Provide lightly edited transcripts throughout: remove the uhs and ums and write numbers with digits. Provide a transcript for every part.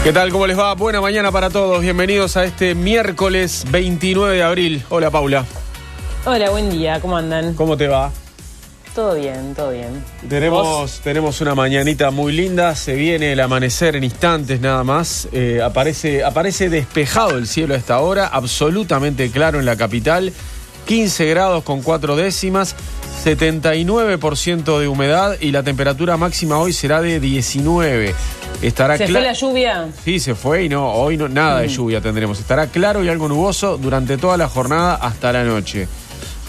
¿Qué tal? ¿Cómo les va? Buena mañana para todos. Bienvenidos a este miércoles 29 de abril. Hola, Paula. Hola, buen día. ¿Cómo andan? ¿Cómo te va? Todo bien, todo bien. Tenemos una mañanita muy linda. Se viene el amanecer en instantes nada más. Aparece despejado el cielo a esta hora. Absolutamente claro en la capital. 15 grados con 4 décimas. 79% de humedad y la temperatura máxima hoy será de 19. ¿Se fue la lluvia? Sí, se fue y hoy no, nada de lluvia tendremos. Estará claro y algo nuboso durante toda la jornada hasta la noche.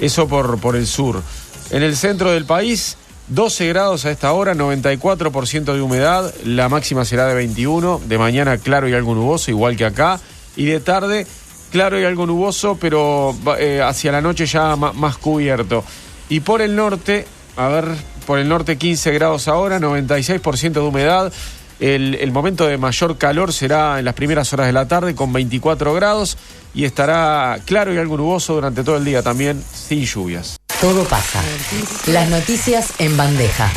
Eso por el sur. En el centro del país, 12 grados a esta hora, 94% de humedad. La máxima será de 21. De mañana claro y algo nuboso, igual que acá. Y de tarde, claro y algo nuboso, pero hacia la noche ya más cubierto. Y por el norte, por el norte 15 grados ahora, 96% de humedad. El momento de mayor calor será en las primeras horas de la tarde con 24 grados y estará claro y algo nuboso durante todo el día también, sin lluvias. Todo pasa. Las noticias en bandeja.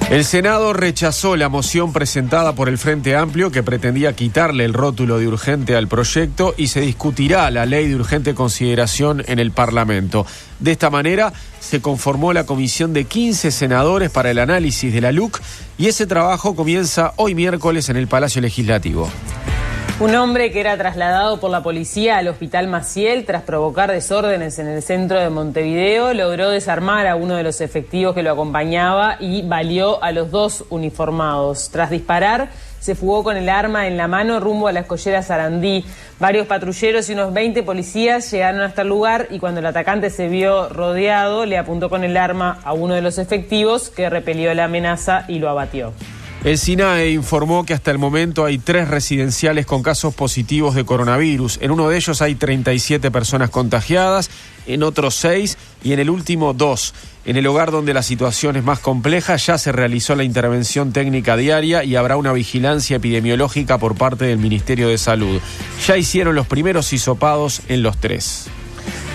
El Senado rechazó la moción presentada por el Frente Amplio que pretendía quitarle el rótulo de urgente al proyecto y se discutirá la ley de urgente consideración en el Parlamento. De esta manera se conformó la comisión de 15 senadores para el análisis de la LUC y ese trabajo comienza hoy miércoles en el Palacio Legislativo. Un hombre que era trasladado por la policía al Hospital Maciel tras provocar desórdenes en el centro de Montevideo logró desarmar a uno de los efectivos que lo acompañaba y baleó a los dos uniformados. Tras disparar, se fugó con el arma en la mano rumbo a la escollera Sarandí. Varios patrulleros y unos 20 policías llegaron hasta el lugar y cuando el atacante se vio rodeado, le apuntó con el arma a uno de los efectivos que repelió la amenaza y lo abatió. El SINAE informó que hasta el momento hay 3 residenciales con casos positivos de coronavirus. En uno de ellos hay 37 personas contagiadas, en otros 6 y en el último 2. En el hogar donde la situación es más compleja ya se realizó la intervención técnica diaria y habrá una vigilancia epidemiológica por parte del Ministerio de Salud. Ya hicieron los primeros hisopados en los 3.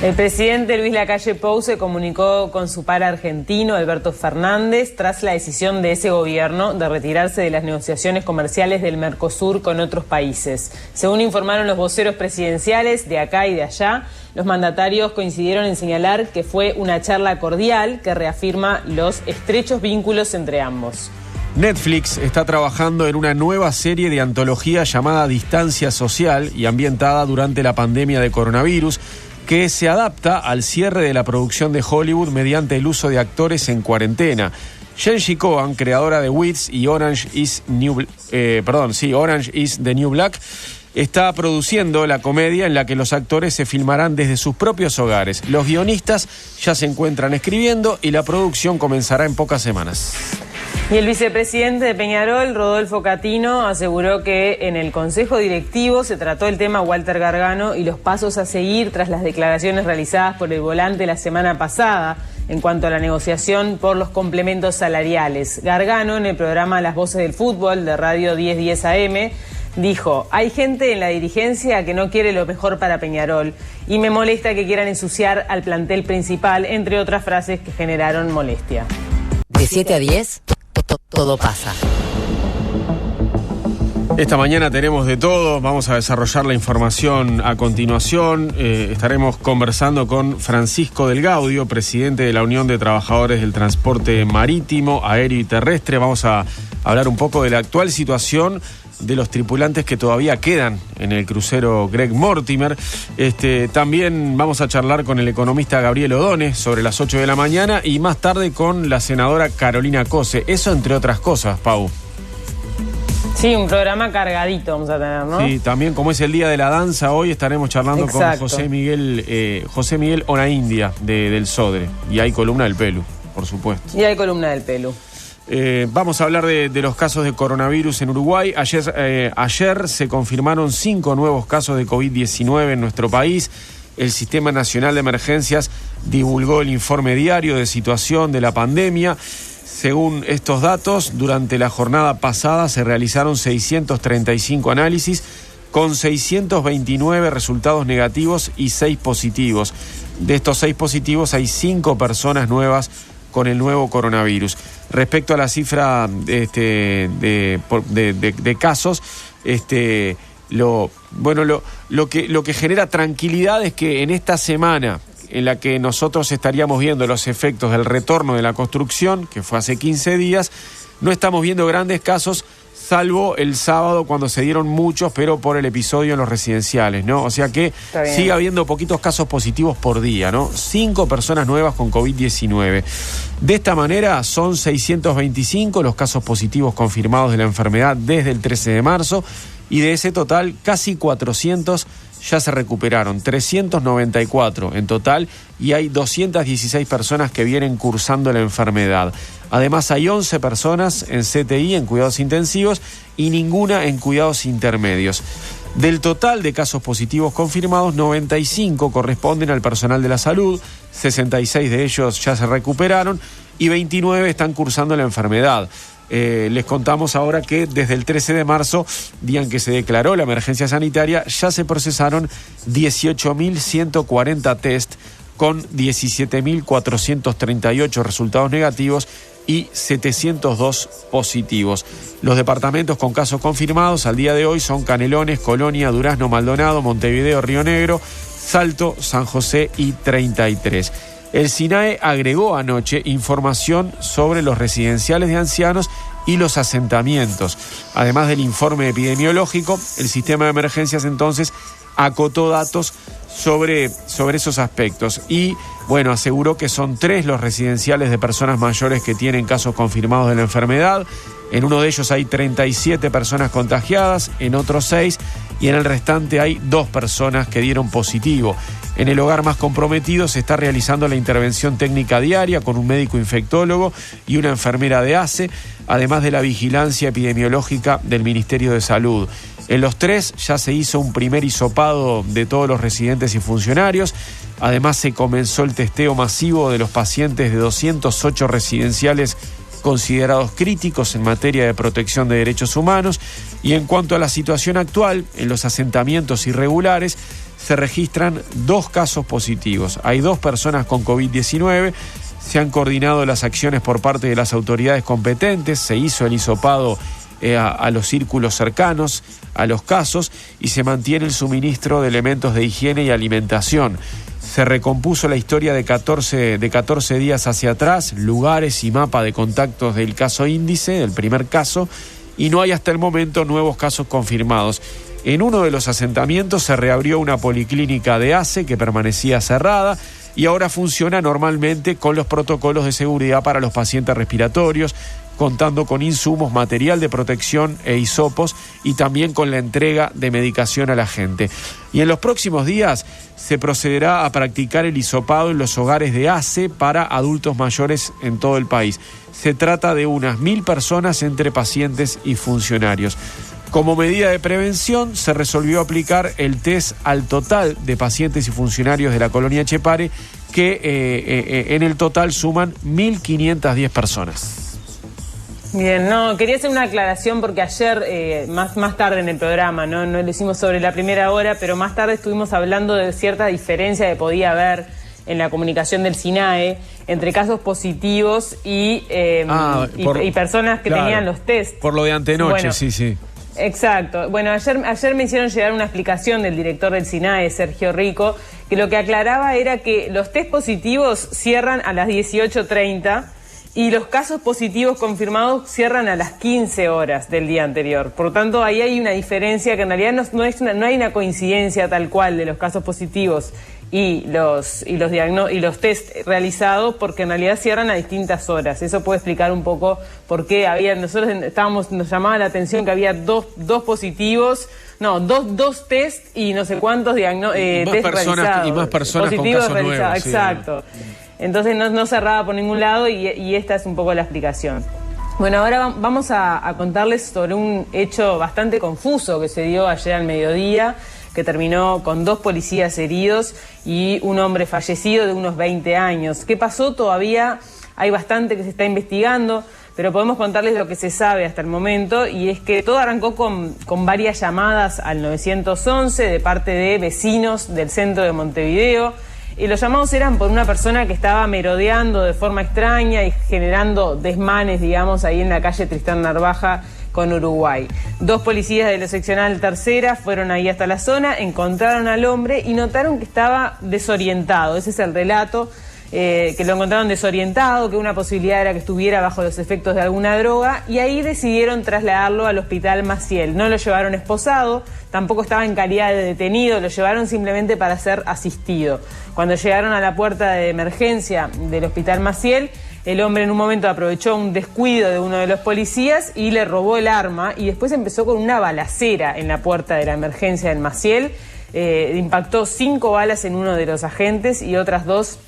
El presidente Luis Lacalle Pou se comunicó con su par argentino, Alberto Fernández, tras la decisión de ese gobierno de retirarse de las negociaciones comerciales del Mercosur con otros países. Según informaron los voceros presidenciales de acá y de allá, los mandatarios coincidieron en señalar que fue una charla cordial que reafirma los estrechos vínculos entre ambos. Netflix está trabajando en una nueva serie de antología llamada Distancia Social y ambientada durante la pandemia de coronavirus, que se adapta al cierre de la producción de Hollywood mediante el uso de actores en cuarentena. Jenji Kohan, creadora de Weeds y Orange is the New Black, está produciendo la comedia en la que los actores se filmarán desde sus propios hogares. Los guionistas ya se encuentran escribiendo y la producción comenzará en pocas semanas. Y el vicepresidente de Peñarol, Rodolfo Catino, aseguró que en el Consejo Directivo se trató el tema Walter Gargano y los pasos a seguir tras las declaraciones realizadas por el volante la semana pasada en cuanto a la negociación por los complementos salariales. Gargano, en el programa Las Voces del Fútbol de Radio 1010 AM, dijo: hay gente en la dirigencia que no quiere lo mejor para Peñarol y me molesta que quieran ensuciar al plantel principal, entre otras frases que generaron molestia. De 7 a 10, todo pasa. Esta mañana tenemos de todo, vamos a desarrollar la información a continuación. Estaremos conversando con Francisco del Gaudio, presidente de la Unión de Trabajadores del Transporte Marítimo, Aéreo y Terrestre. Vamos a hablar un poco de la actual situación de los tripulantes que todavía quedan en el crucero Greg Mortimer. También vamos a charlar con el economista Gabriel Odone sobre las 8 de la mañana y más tarde con la senadora Carolina Cose. Eso entre otras cosas, Pau. Sí, un programa cargadito vamos a tener, ¿no? Sí, también como es el Día de la Danza, hoy estaremos charlando con José Miguel Onaindia del Sodre. Y hay columna del Pelu, por supuesto. Y hay columna del Pelu. Vamos a hablar de los casos de coronavirus en Uruguay. Ayer se confirmaron 5 nuevos casos de COVID-19 en nuestro país. El Sistema Nacional de Emergencias divulgó el informe diario de situación de la pandemia. Según estos datos, durante la jornada pasada se realizaron 635 análisis con 629 resultados negativos y 6 positivos. De estos 6 positivos hay 5 personas nuevas con el nuevo coronavirus. Respecto a la cifra de casos, lo que genera tranquilidad es que en esta semana en la que nosotros estaríamos viendo los efectos del retorno de la construcción, que fue hace 15 días, no estamos viendo grandes casos, salvo el sábado cuando se dieron muchos, pero por el episodio en los residenciales, ¿no? O sea que sigue habiendo poquitos casos positivos por día, ¿no? 5 personas nuevas con COVID-19. De esta manera son 625 los casos positivos confirmados de la enfermedad desde el 13 de marzo y de ese total casi 400 ya se recuperaron, 394 en total, y hay 216 personas que vienen cursando la enfermedad. Además hay 11 personas en CTI, en cuidados intensivos, y ninguna en cuidados intermedios. Del total de casos positivos confirmados, 95 corresponden al personal de la salud, 66 de ellos ya se recuperaron y 29 están cursando la enfermedad. Les contamos ahora que desde el 13 de marzo, día en que se declaró la emergencia sanitaria, ya se procesaron 18.140 test con 17.438 resultados negativos y 702 positivos. Los departamentos con casos confirmados al día de hoy son Canelones, Colonia, Durazno, Maldonado, Montevideo, Río Negro, Salto, San José y 33. El SINAE agregó anoche información sobre los residenciales de ancianos y los asentamientos. Además del informe epidemiológico, el sistema de emergencias entonces acotó datos sobre esos aspectos y, bueno, aseguró que son 3 los residenciales de personas mayores que tienen casos confirmados de la enfermedad. En uno de ellos hay 37 personas contagiadas, en otros 6, y en el restante hay 2 personas que dieron positivo. En el hogar más comprometido se está realizando la intervención técnica diaria con un médico infectólogo y una enfermera de ACE, además de la vigilancia epidemiológica del Ministerio de Salud. En los 3 ya se hizo un primer hisopado de todos los residentes y funcionarios. Además se comenzó el testeo masivo de los pacientes de 208 residenciales considerados críticos en materia de protección de derechos humanos. Y en cuanto a la situación actual, en los asentamientos irregulares se registran 2 casos positivos. Hay 2 personas con COVID-19. Se han coordinado las acciones por parte de las autoridades competentes. Se hizo el hisopado a los círculos cercanos a los casos y se mantiene el suministro de elementos de higiene y alimentación. Se recompuso la historia de 14 días hacia atrás, lugares y mapa de contactos del caso índice, del primer caso, y no hay hasta el momento nuevos casos confirmados. En uno de los asentamientos se reabrió una policlínica de ACE que permanecía cerrada y ahora funciona normalmente con los protocolos de seguridad para los pacientes respiratorios, contando con insumos, material de protección e hisopos y también con la entrega de medicación a la gente. Y en los próximos días se procederá a practicar el hisopado en los hogares de ACE para adultos mayores en todo el país. Se trata de unas 1.000 personas entre pacientes y funcionarios. Como medida de prevención, se resolvió aplicar el test al total de pacientes y funcionarios de la colonia Etxepare, que en el total suman 1.510 personas. Bien, quería hacer una aclaración porque ayer, más tarde en el programa, no lo hicimos sobre la primera hora, pero más tarde estuvimos hablando de cierta diferencia que podía haber en la comunicación del SINAE entre casos positivos y personas que tenían los test. Por lo de antenoche, bueno, sí. Exacto. Bueno, ayer me hicieron llegar una explicación del director del SINAE, Sergio Rico, que lo que aclaraba era que los test positivos cierran a las 18:30 y los casos positivos confirmados cierran a las 15 horas del día anterior. Por lo tanto, ahí hay una diferencia que en realidad no hay una coincidencia tal cual de los casos positivos y los test realizados, porque en realidad cierran a distintas horas. Eso puede explicar un poco por qué nos llamaba la atención que había dos test y no sé cuántos test realizados. Y más personas con casos nuevos. Exacto. Sí. Entonces no cerraba por ningún lado y esta es un poco la explicación. Bueno, ahora vamos a contarles sobre un hecho bastante confuso que se dio ayer al mediodía, que terminó con 2 policías heridos y un hombre fallecido de unos 20 años. ¿Qué pasó? Todavía hay bastante que se está investigando, pero podemos contarles lo que se sabe hasta el momento, y es que todo arrancó con varias llamadas al 911 de parte de vecinos del centro de Montevideo. Y los llamados eran por una persona que estaba merodeando de forma extraña y generando desmanes, digamos, ahí en la calle Tristán Narvaja con Uruguay. 2 policías de la seccional tercera fueron ahí hasta la zona, encontraron al hombre y notaron que estaba desorientado. Ese es el relato, que lo encontraron desorientado, que una posibilidad era que estuviera bajo los efectos de alguna droga, y ahí decidieron trasladarlo al hospital Maciel. No lo llevaron esposado, tampoco estaba en calidad de detenido, lo llevaron simplemente para ser asistido. Cuando llegaron a la puerta de emergencia del hospital Maciel, el hombre en un momento aprovechó un descuido de uno de los policías y le robó el arma, y después empezó con una balacera en la puerta de la emergencia del Maciel. Impactó 5 balas en uno de los agentes y otras 2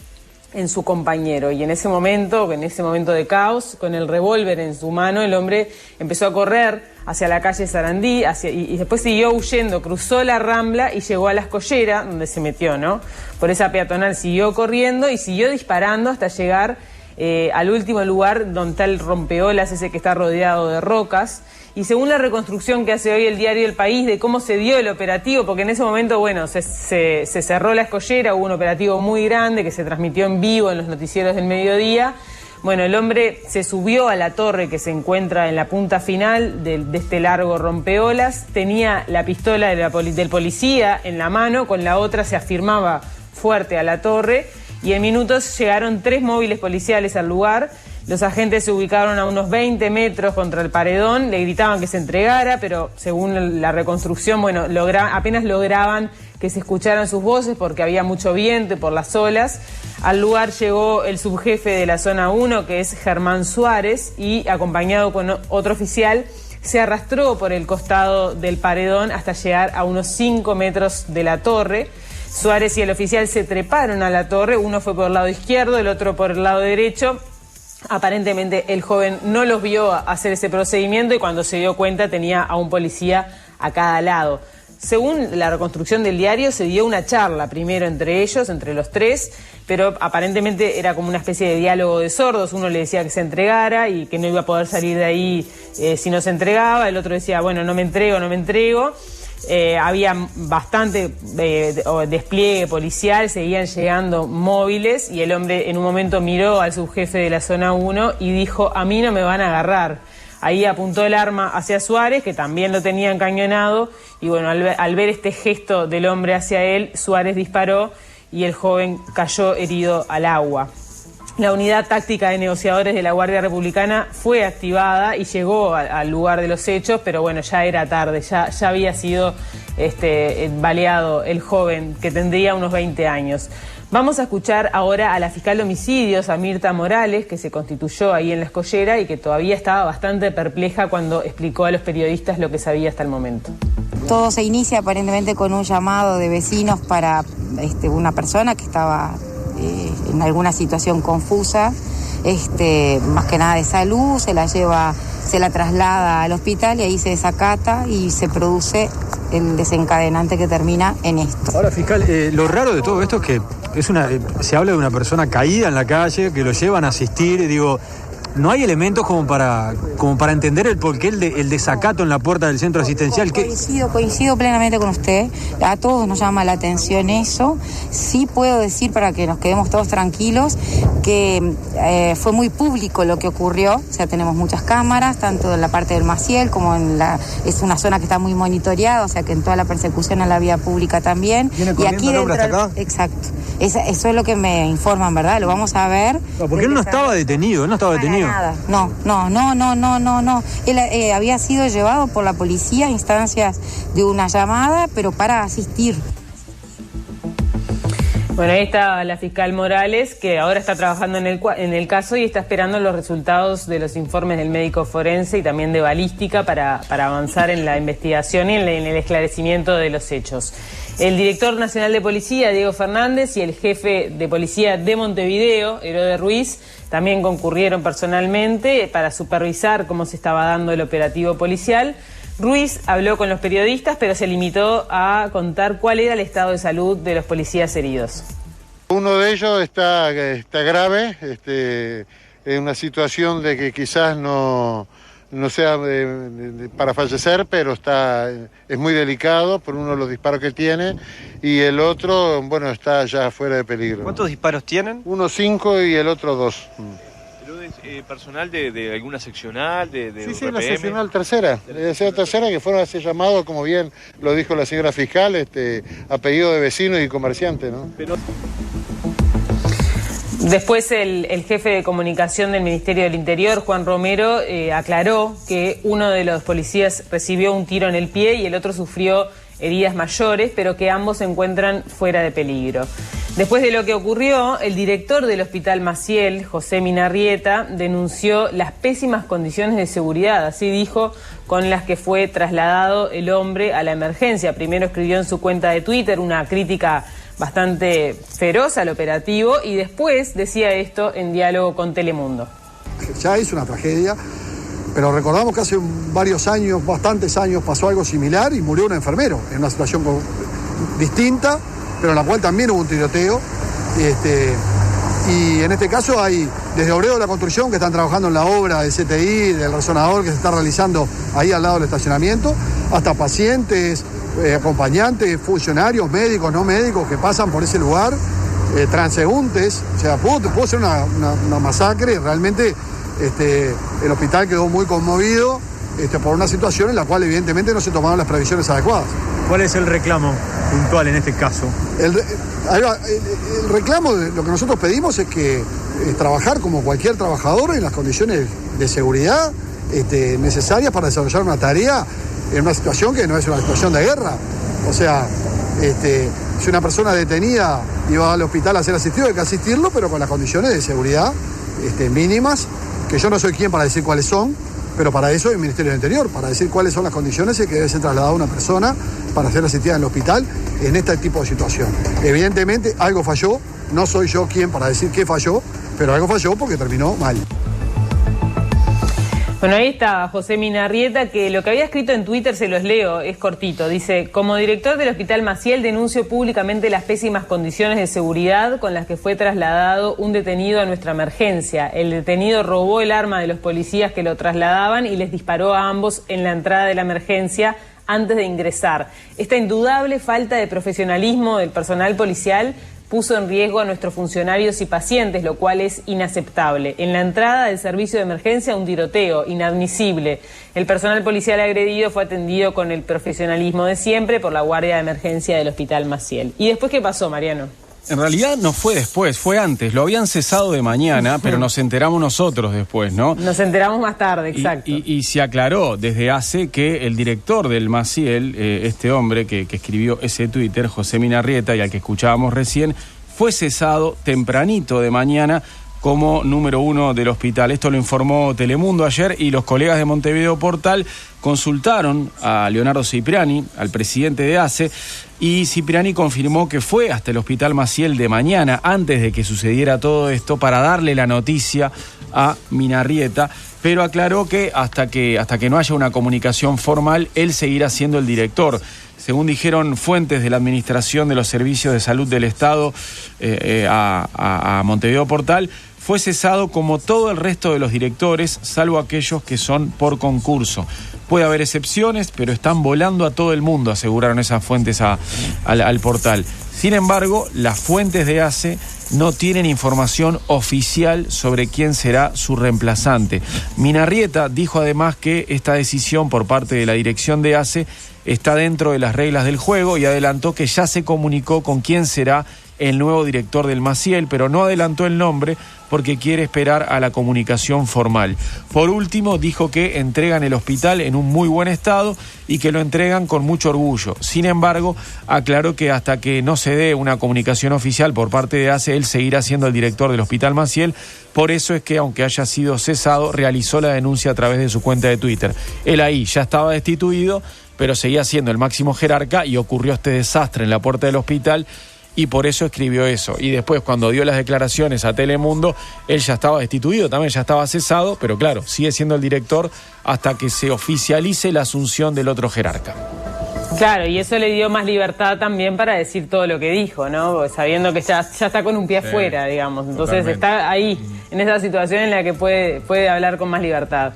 en su compañero, y en ese momento de caos, con el revólver en su mano, el hombre empezó a correr hacia la calle Sarandí, y después siguió huyendo, cruzó la Rambla y llegó a La Escollera, donde se metió, ¿no? Por esa peatonal siguió corriendo y siguió disparando hasta llegar al último lugar donde está el rompeolas, ese que está rodeado de rocas. Y según la reconstrucción que hace hoy el diario El País de cómo se dio el operativo, porque en ese momento, bueno, se cerró La Escollera, hubo un operativo muy grande que se transmitió en vivo en los noticieros del mediodía. Bueno, el hombre se subió a la torre que se encuentra en la punta final de este largo rompeolas, tenía la pistola del policía en la mano, con la otra se afirmaba fuerte a la torre, y en minutos llegaron 3 móviles policiales al lugar. Los agentes se ubicaron a unos 20 metros contra el paredón, le gritaban que se entregara, pero según la reconstrucción, bueno, apenas lograban que se escucharan sus voces porque había mucho viento y por las olas. Al lugar llegó el subjefe de la zona 1, que es Germán Suárez, y acompañado con otro oficial, se arrastró por el costado del paredón hasta llegar a unos 5 metros de la torre. Suárez y el oficial se treparon a la torre, uno fue por el lado izquierdo, el otro por el lado derecho. Aparentemente el joven no los vio hacer ese procedimiento y cuando se dio cuenta tenía a un policía a cada lado. Según la reconstrucción del diario, se dio una charla primero entre ellos, entre los 3, pero aparentemente era como una especie de diálogo de sordos. Uno le decía que se entregara y que no iba a poder salir de ahí si no se entregaba. El otro decía, bueno, no me entrego, no me entrego. Había bastante despliegue policial, seguían llegando móviles y el hombre en un momento miró al subjefe de la zona 1 y dijo, a mí no me van a agarrar. Ahí apuntó el arma hacia Suárez, que también lo tenía encañonado, y bueno, al ver este gesto del hombre hacia él, Suárez disparó y el joven cayó herido al agua. La unidad táctica de negociadores de la Guardia Republicana fue activada y llegó al lugar de los hechos, pero bueno, ya era tarde, ya había sido baleado el joven, que tendría unos 20 años. Vamos a escuchar ahora a la fiscal de homicidios, a Mirta Morales, que se constituyó ahí en La Escollera y que todavía estaba bastante perpleja cuando explicó a los periodistas lo que sabía hasta el momento. Todo se inicia aparentemente con un llamado de vecinos para una persona que estaba en alguna situación confusa, más que nada de salud, se la traslada al hospital y ahí se desacata y se produce el desencadenante que termina en esto. Ahora, fiscal, lo raro de todo esto es que se habla de una persona caída en la calle, que lo llevan a asistir, digo, ¿no hay elementos como para entender el porqué el desacato en la puerta del centro asistencial? Coincido plenamente con usted. A todos nos llama la atención eso. Sí puedo decir, para que nos quedemos todos tranquilos, que fue muy público lo que ocurrió. O sea, tenemos muchas cámaras, tanto en la parte del Maciel como es una zona que está muy monitoreada, o sea que en toda la persecución a la vía pública también. ¿Y aquí dentro? ¿Hasta acá? Exacto. Eso es lo que me informan, ¿verdad? Lo vamos a ver. No, porque él no estaba detenido, Nada. No. Él había sido llevado por la policía a instancias de una llamada, pero para asistir. Bueno, ahí está la fiscal Morales, que ahora está trabajando en el caso y está esperando los resultados de los informes del médico forense y también de balística para avanzar en la investigación y en el esclarecimiento de los hechos. El director nacional de policía, Diego Fernández, y el jefe de policía de Montevideo, Herodes Ruiz, también concurrieron personalmente para supervisar cómo se estaba dando el operativo policial. Ruiz habló con los periodistas, pero se limitó a contar cuál era el estado de salud de los policías heridos. Uno de ellos está grave, en una situación de que quizás no no sea para fallecer, pero es muy delicado por uno de los disparos que tiene, y el otro, bueno, está ya fuera de peligro. ¿Cuántos disparos tienen? Uno 5 y el otro 2. ¿Pero es personal de alguna seccional, de Sí, UPM? la seccional tercera, que fueron a ese llamado, como bien lo dijo la señora fiscal, a pedido de vecinos y comerciantes, ¿no? Después el jefe de comunicación del Ministerio del Interior, Juan Romero, aclaró que uno de los policías recibió un tiro en el pie y el otro sufrió heridas mayores, pero que ambos se encuentran fuera de peligro. Después de lo que ocurrió, el director del Hospital Maciel, José Minarrieta, denunció las pésimas condiciones de seguridad, así dijo, con las que fue trasladado el hombre a la emergencia. Primero escribió en su cuenta de Twitter una crítica bastante feroz al operativo y después decía esto en diálogo con Telemundo. Ya es una tragedia, pero recordamos que hace varios años, bastantes años, pasó algo similar y murió un enfermero en una situación distinta, pero en la cual también hubo un tiroteo. Y en este caso hay desde obreros de la construcción que están trabajando en la obra del CTI, del resonador que se está realizando ahí al lado del estacionamiento, hasta pacientes, acompañantes, funcionarios, médicos, no médicos que pasan por ese lugar, transeúntes. O sea, pudo ser una masacre. Realmente el hospital quedó muy conmovido por una situación en la cual evidentemente no se tomaron las previsiones adecuadas. ¿Cuál es el reclamo puntual en este caso? El reclamo, lo que nosotros pedimos es que trabajar como cualquier trabajador en las condiciones de seguridad necesarias para desarrollar una tarea en una situación que no es una situación de guerra. O sea, si una persona detenida iba al hospital a ser asistido, hay que asistirlo, pero con las condiciones de seguridad mínimas, que yo no soy quien para decir cuáles son, pero para eso es el Ministerio del Interior, para decir cuáles son las condiciones en que debe ser trasladada una persona para ser asistida en el hospital en este tipo de situación. Evidentemente algo falló, no soy yo quien para decir qué falló, pero algo falló porque terminó mal. Bueno, ahí está José Minarrieta, que lo que había escrito en Twitter se los leo, es cortito. Dice: como director del Hospital Maciel denuncio públicamente las pésimas condiciones de seguridad con las que fue trasladado un detenido a nuestra emergencia. El detenido robó el arma de los policías que lo trasladaban y les disparó a ambos en la entrada de la emergencia antes de ingresar. Esta indudable falta de profesionalismo del personal policial puso en riesgo a nuestros funcionarios y pacientes, lo cual es inaceptable. En la entrada del servicio de emergencia, un tiroteo, inadmisible. El personal policial agredido fue atendido con el profesionalismo de siempre por la guardia de emergencia del Hospital Maciel. ¿Y después qué pasó, Mariano? En realidad no fue después, fue antes. Lo habían cesado de mañana, pero nos enteramos nosotros después, ¿no? Nos enteramos más tarde, exacto. Y se aclaró desde hace que el director del Maciel, este hombre que escribió ese Twitter, José Minarrieta, y al que escuchábamos recién, fue cesado tempranito de mañana como número 1 del hospital. Esto lo informó Telemundo ayer y los colegas de Montevideo Portal consultaron a Leonardo Cipriani, al presidente de ACE, y Cipriani confirmó que fue hasta el Hospital Maciel de mañana, antes de que sucediera todo esto, para darle la noticia a Minarrieta, pero aclaró que hasta que no haya una comunicación formal, él seguirá siendo el director. Según dijeron fuentes de la Administración de los Servicios de Salud del Estado a Montevideo Portal, fue cesado como todo el resto de los directores, salvo aquellos que son por concurso. Puede haber excepciones, pero están volando a todo el mundo, aseguraron esas fuentes al portal. Sin embargo, las fuentes de ACE no tienen información oficial sobre quién será su reemplazante. Minarrieta dijo además que esta decisión por parte de la dirección de ACE está dentro de las reglas del juego y adelantó que ya se comunicó con quién será el nuevo director del Maciel, pero no adelantó el nombre porque quiere esperar a la comunicación formal. Por último, dijo que entregan el hospital en un muy buen estado y que lo entregan con mucho orgullo. Sin embargo, aclaró que hasta que no se dé una comunicación oficial por parte de ACE, él seguirá siendo el director del Hospital Maciel. Por eso es que, aunque haya sido cesado, realizó la denuncia a través de su cuenta de Twitter. Él ahí ya estaba destituido, pero seguía siendo el máximo jerarca y ocurrió este desastre en la puerta del hospital y por eso escribió eso. Y después, cuando dio las declaraciones a Telemundo, él ya estaba destituido, también ya estaba cesado, pero claro, sigue siendo el director hasta que se oficialice la asunción del otro jerarca. Claro, y eso le dio más libertad también para decir todo lo que dijo, ¿no? Sabiendo que ya está con un pie afuera, digamos. Entonces está ahí, en esa situación en la que puede hablar con más libertad.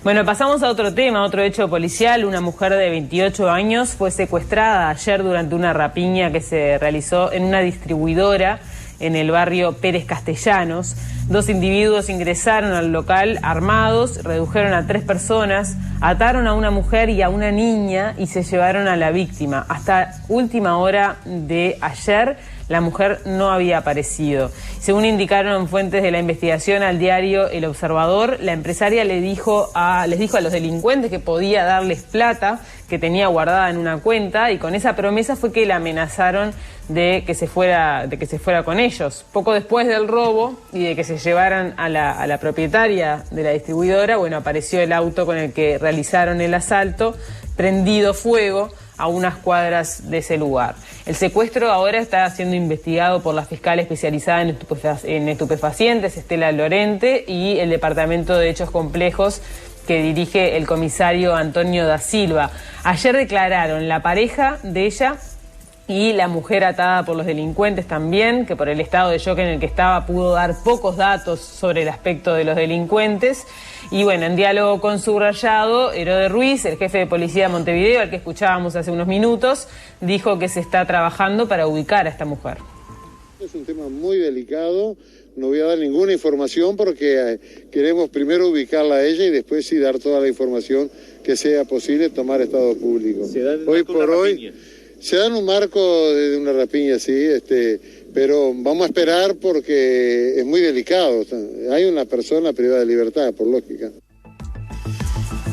Bueno, pasamos a otro tema, otro hecho policial. Una mujer de 28 años fue secuestrada ayer durante una rapiña que se realizó en una distribuidora en el barrio Pérez Castellanos. 2 individuos ingresaron al local armados, redujeron a 3 personas, ataron a una mujer y a una niña y se llevaron a la víctima. Hasta última hora de ayer, la mujer no había aparecido. Según indicaron fuentes de la investigación al diario El Observador, la empresaria les dijo a los delincuentes que podía darles plata que tenía guardada en una cuenta, y con esa promesa fue que la amenazaron de que se fuera con ellos. Poco después del robo y de que se llevaran a la propietaria de la distribuidora, bueno, apareció el auto con el que realizaron el asalto, prendido fuego a unas cuadras de ese lugar. El secuestro ahora está siendo investigado por la fiscal especializada en estupefacientes, Estela Lorente, y el Departamento de Hechos Complejos que dirige el comisario Antonio da Silva. Ayer declararon la pareja de ella y la mujer atada por los delincuentes también, que por el estado de shock en el que estaba pudo dar pocos datos sobre el aspecto de los delincuentes. Y bueno, en diálogo con Subrayado, Herode Ruiz, el jefe de policía de Montevideo, al que escuchábamos hace unos minutos, dijo que se está trabajando para ubicar a esta mujer. Es un tema muy delicado, no voy a dar ninguna información porque queremos primero ubicarla a ella y después sí dar toda la información que sea posible, tomar estado público. Hoy por hoy se da en un marco de una rapiña, sí, pero vamos a esperar porque es muy delicado. Hay una persona privada de libertad, por lógica.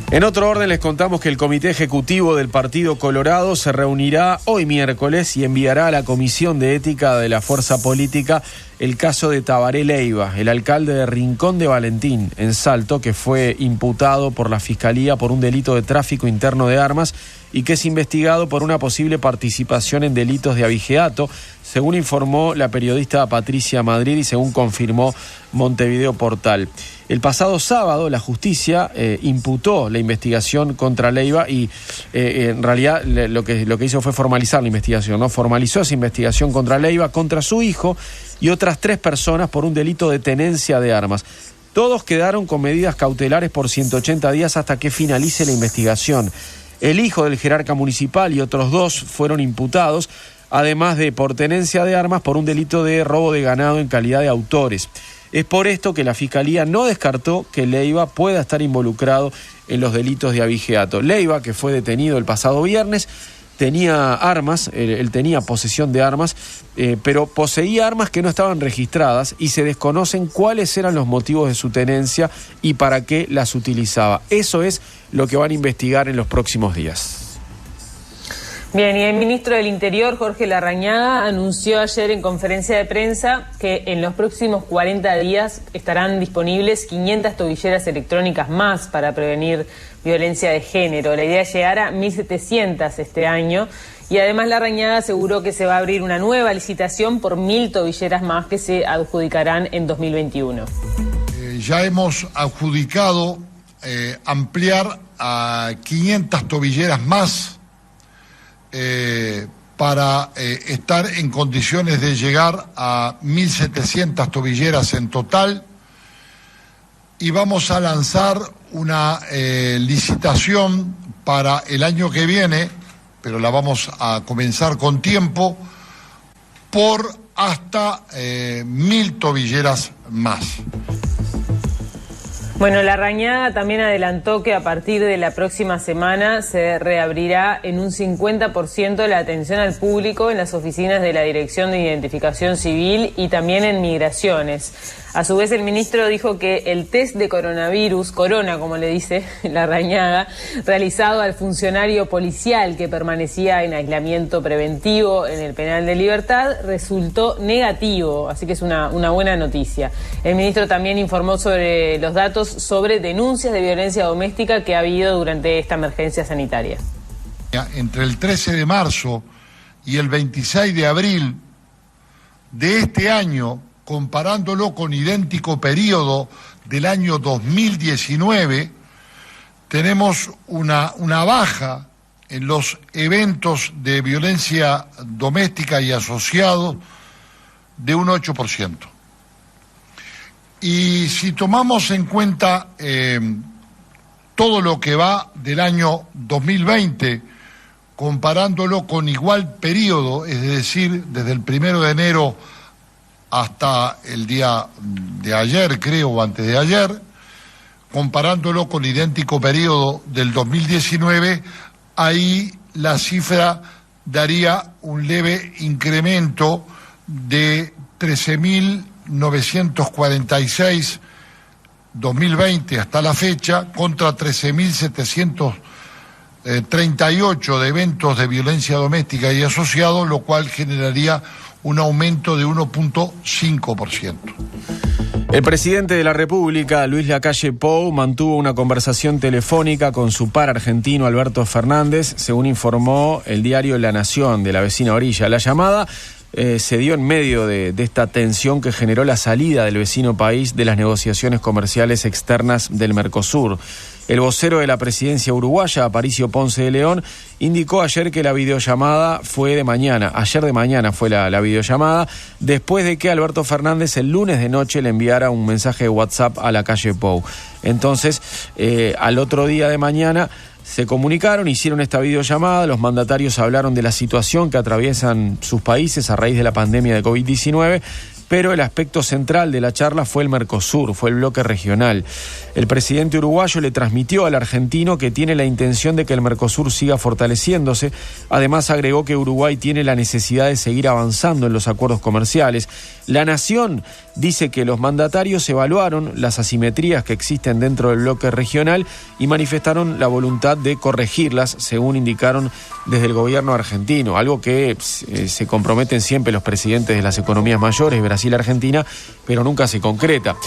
En otro orden les contamos que el Comité Ejecutivo del Partido Colorado se reunirá hoy miércoles y enviará a la Comisión de Ética de la Fuerza Política el caso de Tabaré Leiva, el alcalde de Rincón de Valentín, en Salto, que fue imputado por la Fiscalía por un delito de tráfico interno de armas y que es investigado por una posible participación en delitos de abigeato, según informó la periodista Patricia Madrid y según confirmó Montevideo Portal. El pasado sábado la justicia imputó la investigación contra Leiva y en realidad lo que hizo fue formalizar la investigación, ¿no? Formalizó esa investigación contra Leiva, contra su hijo y otras 3 personas por un delito de tenencia de armas. Todos quedaron con medidas cautelares por 180 días hasta que finalice la investigación. El hijo del jerarca municipal y otros 2 fueron imputados, además de por tenencia de armas por un delito de robo de ganado en calidad de autores. Es por esto que la Fiscalía no descartó que Leiva pueda estar involucrado en los delitos de abigeato. Leiva, que fue detenido el pasado viernes, tenía armas, él tenía posesión de armas, pero poseía armas que no estaban registradas y se desconocen cuáles eran los motivos de su tenencia y para qué las utilizaba. Eso es lo que van a investigar en los próximos días. Bien, y el ministro del Interior, Jorge Larrañaga, anunció ayer en conferencia de prensa que en los próximos 40 días estarán disponibles 500 tobilleras electrónicas más para prevenir violencia de género. La idea es llegar a 1.700 este año. Y además Larrañaga aseguró que se va a abrir una nueva licitación por 1.000 tobilleras más que se adjudicarán en 2021. Ya hemos adjudicado ampliar a 500 tobilleras más para estar en condiciones de llegar a 1.700 tobilleras en total, y vamos a lanzar una licitación para el año que viene, pero la vamos a comenzar con tiempo, por hasta 1.000 tobilleras más. Bueno, Larrañaga también adelantó que a partir de la próxima semana se reabrirá en un 50% la atención al público en las oficinas de la Dirección de Identificación Civil y también en Migraciones. A su vez, el ministro dijo que el test de coronavirus, corona como le dice Larrañaga, realizado al funcionario policial que permanecía en aislamiento preventivo en el penal de Libertad, resultó negativo, así que es una buena noticia. El ministro también informó sobre los datos sobre denuncias de violencia doméstica que ha habido durante esta emergencia sanitaria. Entre el 13 de marzo y el 26 de abril de este año, comparándolo con idéntico periodo del año 2019, tenemos una baja en los eventos de violencia doméstica y asociados de un 8%. Y si tomamos en cuenta todo lo que va del año 2020, comparándolo con igual periodo, es decir, desde el 1 de enero hasta el día de ayer, creo, o antes de ayer, comparándolo con idéntico periodo del 2019, ahí la cifra daría un leve incremento de 13.946 2020 hasta la fecha contra 13.738 de eventos de violencia doméstica y asociados, lo cual generaría un aumento de 1.5%. El presidente de la República, Luis Lacalle Pou, mantuvo una conversación telefónica con su par argentino Alberto Fernández, según informó el diario La Nación de la vecina orilla. La llamada se dio en medio de esta tensión que generó la salida del vecino país de las negociaciones comerciales externas del Mercosur. El vocero de la presidencia uruguaya, Aparicio Ponce de León, indicó ayer que la videollamada fue de mañana. Ayer de mañana fue la videollamada, después de que Alberto Fernández el lunes de noche le enviara un mensaje de WhatsApp a Lacalle Pou. Entonces, al otro día de mañana se comunicaron, hicieron esta videollamada, los mandatarios hablaron de la situación que atraviesan sus países a raíz de la pandemia de COVID-19, pero el aspecto central de la charla fue el Mercosur, fue el bloque regional. El presidente uruguayo le transmitió al argentino que tiene la intención de que el Mercosur siga fortaleciéndose. Además, agregó que Uruguay tiene la necesidad de seguir avanzando en los acuerdos comerciales. La Nación dice que los mandatarios evaluaron las asimetrías que existen dentro del bloque regional y manifestaron la voluntad de corregirlas, según indicaron desde el gobierno argentino, algo que se comprometen siempre los presidentes de las economías mayores, Brasil y Argentina, pero nunca se concreta.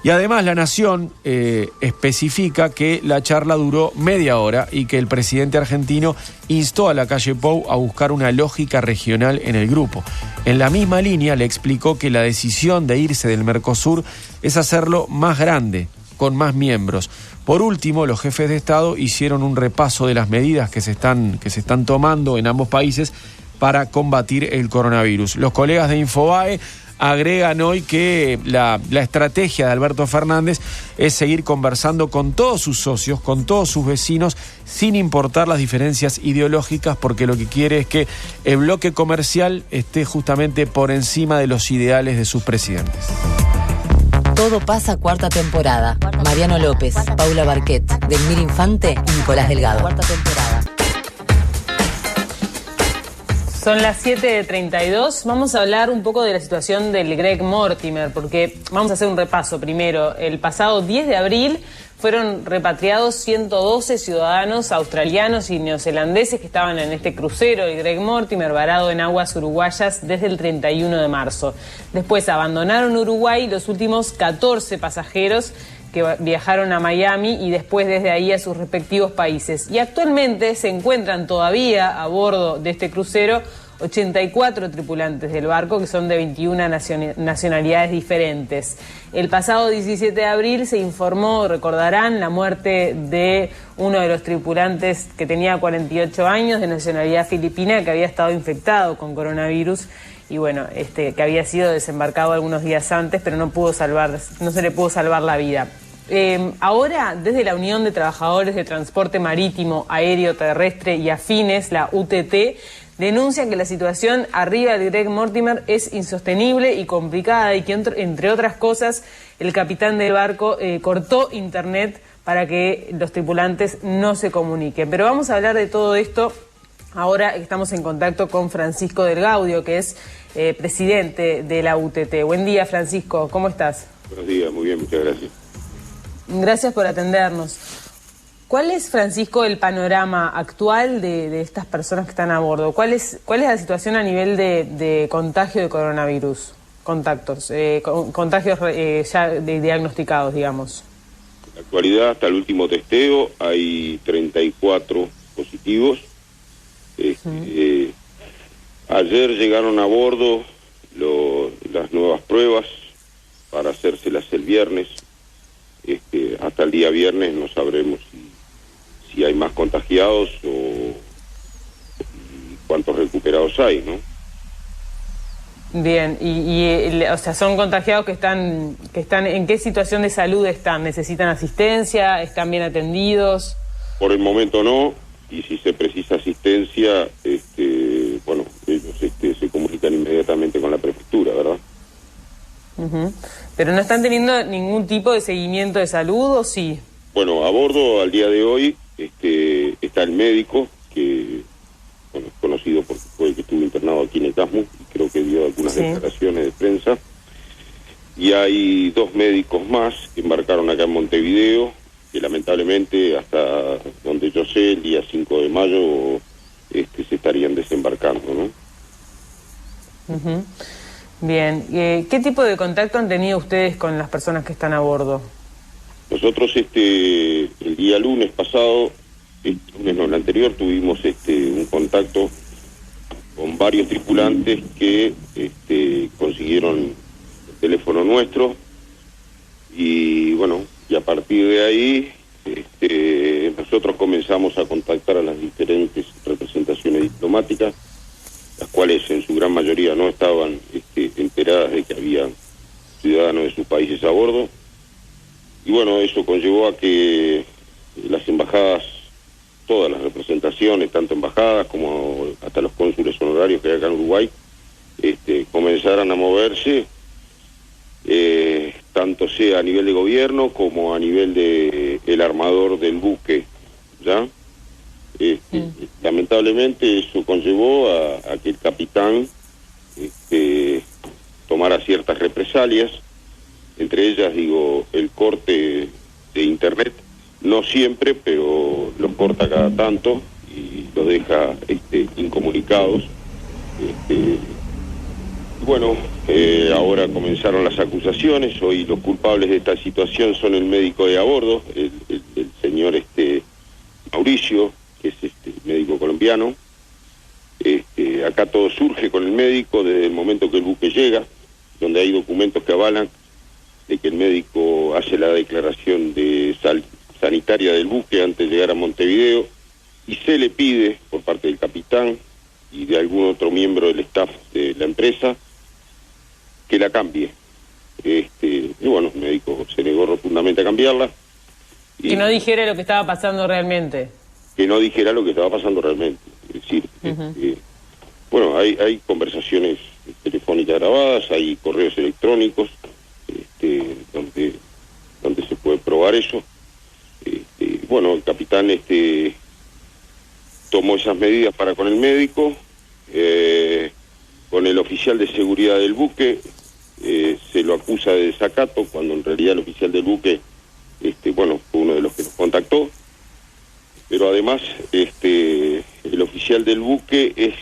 Y además la Nación especifica que la charla duró media hora y que el presidente argentino instó a Lacalle Pou a buscar una lógica regional en el grupo. En la misma línea le explicó que la decisión de irse del Mercosur es hacerlo más grande, con más miembros. Por último, los jefes de Estado hicieron un repaso de las medidas que se están tomando en ambos países para combatir el coronavirus. Los colegas de Infobae agregan hoy que la estrategia de Alberto Fernández es seguir conversando con todos sus socios, con todos sus vecinos, sin importar las diferencias ideológicas, porque lo que quiere es que el bloque comercial esté justamente por encima de los ideales de sus presidentes. Todo pasa, cuarta temporada. Mariano López, Paula Barquet, Delmir Infante y Nicolás Delgado. Cuarta temporada. Son las 7:32. Vamos a hablar un poco de la situación del Greg Mortimer, porque vamos a hacer un repaso primero. El pasado 10 de abril fueron repatriados 112 ciudadanos australianos y neozelandeses que estaban en este crucero, el Greg Mortimer, varado en aguas uruguayas desde el 31 de marzo. Después abandonaron Uruguay los últimos 14 pasajeros que viajaron a Miami y después desde ahí a sus respectivos países. Y actualmente se encuentran todavía a bordo de este crucero 84 tripulantes del barco, que son de 21 nacionalidades diferentes. El pasado 17 de abril se informó, recordarán, la muerte de uno de los tripulantes que tenía 48 años, de nacionalidad filipina, que había estado infectado con coronavirus y bueno, que había sido desembarcado algunos días antes, pero no se le pudo salvar la vida. Ahora, desde la Unión de Trabajadores de Transporte Marítimo, Aéreo, Terrestre y Afines, la UTT, denuncian que la situación arriba del Greg Mortimer es insostenible y complicada y que, entre otras cosas, el capitán del barco cortó internet para que los tripulantes no se comuniquen. Pero vamos a hablar de todo esto ahora. Estamos en contacto con Francisco del Gaudio, que es presidente de la UTT. Buen día, Francisco, ¿cómo estás? Buenos días, muy bien, muchas gracias. Gracias por atendernos. ¿Cuál es, Francisco, el panorama actual de estas personas que están a bordo? ¿Cuál es la situación a nivel de contagio de coronavirus? Contagios ya diagnosticados, digamos. En la actualidad, hasta el último testeo, hay 34 positivos. Ayer llegaron a bordo las nuevas pruebas para hacérselas el viernes. Hasta el día viernes no sabremos si hay más contagiados cuántos recuperados hay, ¿no? Bien, o sea, son contagiados que están ¿en qué situación de salud están? ¿Necesitan asistencia? ¿Están bien atendidos? Por el momento no, y si se precisa asistencia, bueno, ellos se comunican inmediatamente con la prefectura, ¿verdad? ¿Pero no están teniendo ningún tipo de seguimiento de salud o sí? Bueno, a bordo al día de hoy está el médico que, bueno, es conocido porque fue el que estuvo internado aquí en el CASMU, y creo que dio algunas declaraciones de prensa. Y hay 2 médicos más que embarcaron acá en Montevideo, que lamentablemente hasta donde yo sé, el día 5 de mayo se estarían desembarcando, ¿no? Bien, ¿qué tipo de contacto han tenido ustedes con las personas que están a bordo? Nosotros el día lunes pasado, el anterior, tuvimos un contacto con varios tripulantes que consiguieron el teléfono nuestro, y bueno, y a partir de ahí nosotros comenzamos a contactar a las diferentes representaciones diplomáticas, las cuales en su gran mayoría no estaban enteradas de que había ciudadanos de sus países a bordo. Y bueno, eso conllevó a que las embajadas, todas las representaciones, tanto embajadas como hasta los cónsules honorarios que hay acá en Uruguay, comenzaran a moverse, tanto sea a nivel de gobierno como a nivel de el armador del buque, ¿ya? Lamentablemente eso conllevó a que el capitán tomara ciertas represalias, entre ellas, digo, el corte de internet, no siempre, pero los corta cada tanto y los deja incomunicados. Bueno, ahora comenzaron las acusaciones. Hoy los culpables de esta situación son el médico de a bordo, el señor Mauricio, que es médico colombiano. Acá todo surge con el médico desde el momento que el buque llega, donde hay documentos que avalan de que el médico hace la declaración de sanitaria del buque antes de llegar a Montevideo, y se le pide por parte del capitán y de algún otro miembro del staff de la empresa que la cambie. Y bueno, el médico se negó rotundamente a cambiarla. Que no dijera lo que estaba pasando realmente. Que no dijera lo que estaba pasando realmente. Es decir, bueno, hay conversaciones telefónicas grabadas, hay correos electrónicos, donde se puede probar eso. Bueno, el capitán tomó esas medidas para con el médico, con el oficial de seguridad del buque, se lo acusa de desacato, cuando en realidad el oficial del buque, bueno, fue uno de los que nos contactó, pero además el oficial del buque es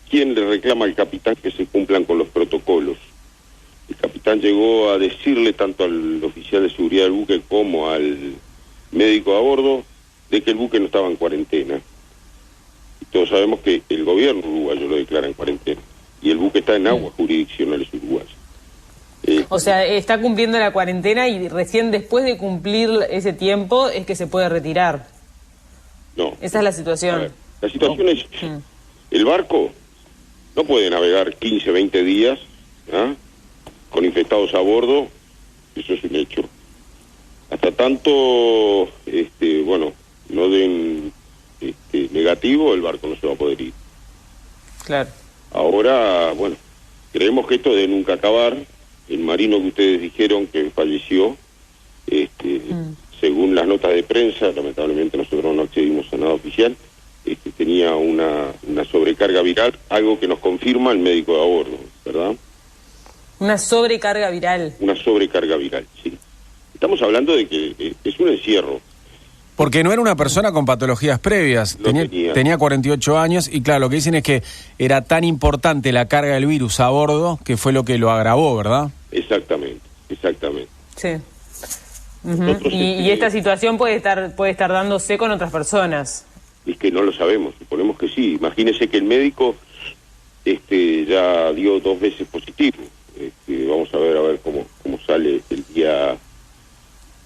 quien le reclama al capitán que se cumplan con los protocolos. El capitán llegó a decirle tanto al oficial de seguridad del buque como al médico a bordo de que el buque no estaba en cuarentena. Y todos sabemos que el gobierno uruguayo lo declara en cuarentena, y el buque está en aguas jurisdiccionales uruguayas. O sea, está cumpliendo la cuarentena y recién después de cumplir ese tiempo es que se puede retirar. No. Esa es la situación. Ver, la situación es, el barco no puede navegar 15, 20 días con infectados a bordo, eso es un hecho. Hasta tanto, bueno, no den negativo, el barco no se va a poder ir. Claro. Ahora, bueno, creemos que esto debe nunca acabar. El marino que ustedes dijeron que falleció, según las notas de prensa, lamentablemente nosotros no accedimos a nada oficial, tenía una sobrecarga viral, algo que nos confirma el médico de a bordo, ¿verdad? Una sobrecarga viral. Una sobrecarga viral, sí. Estamos hablando de que es un encierro. Porque no era una persona con patologías previas, tenía 48 años, y claro, lo que dicen es que era tan importante la carga del virus a bordo que fue lo que lo agravó, ¿verdad? Exactamente. Sí. Y esta situación puede estar dándose con otras personas. Es que no lo sabemos, suponemos que sí. Imagínese que el médico ya dio 2 veces positivo. Vamos a ver cómo sale el día